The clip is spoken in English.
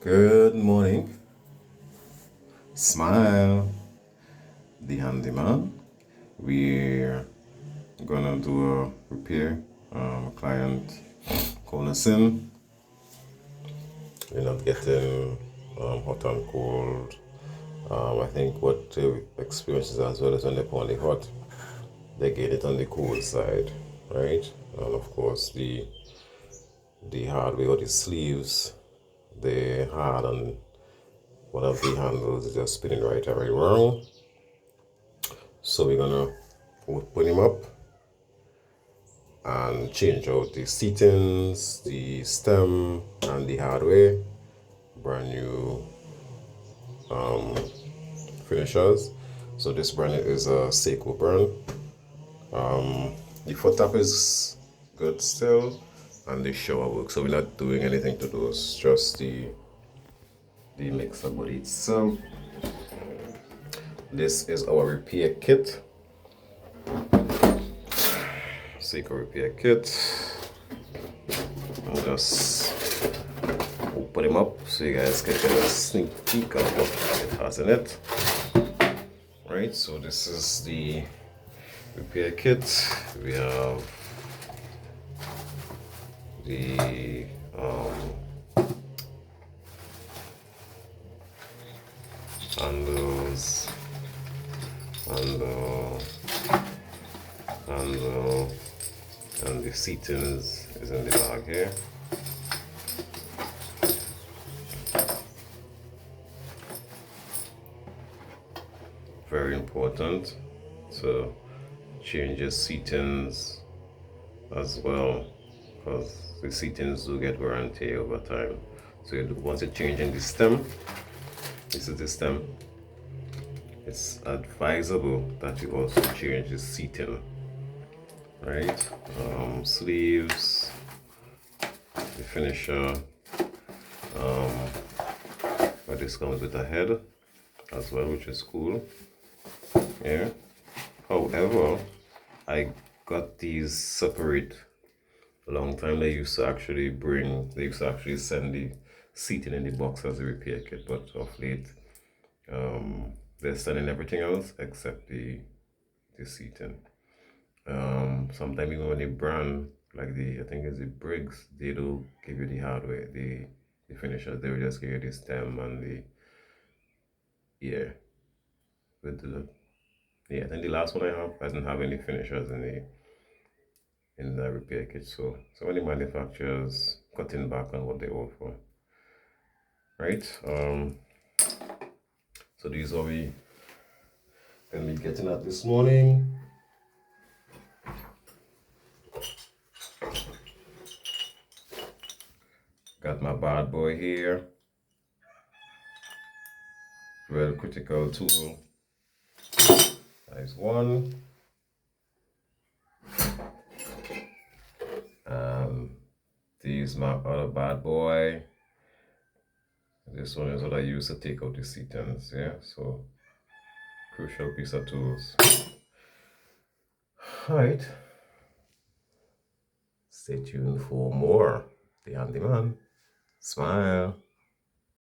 Good morning. Smile, the handyman. We're gonna do a repair. Client calling us in. We're not getting hot and cold. I think what the experience is as well as when they put on the hot, they get it on the cold side, right? And of course the hardware or the sleeves, they hard and one of the handles is just spinning right or right wrong. So we're gonna put him up and change out the seatings, the stem, and the hardware. Brand new finishers. So this brand is a Sayco brand. The foot tap is good still, and the shower works. So we're not doing anything to those, just the mixer body itself. This is our repair kit. Sayco repair kit. I'll just open them up so you guys can get a sneak peek of what it has in it. Right, so this is the repair kit. We have the handles, handle, and the seatings is in the bag here. Very important to change your seatings as well, because the seatings do get wear and tear over time. So once you're changing the stem, this is the stem, it's advisable that you also change the seating, right? Sleeves, the finisher, but this comes with a head as well, which is cool. Yeah. However, I got these separate a long time. They used to actually send the seating in the box as a repair kit, but of late, they're sending everything else except the seating. Sometimes even when they brand like I think it's the Briggs, they do give you the hardware, the finishers. They will just give you the stem and with the I think the last one I didn't have any finishers in the repair kit. So many manufacturers cutting back on what they offer, right? So these are we gonna be getting at this morning. Got my bad boy here. Very critical tool. Size 1. This is my other bad boy. This one is what I use to take out the seatings, yeah? So, crucial piece of tools. Alright. Stay tuned for more. The Handyman. Smile.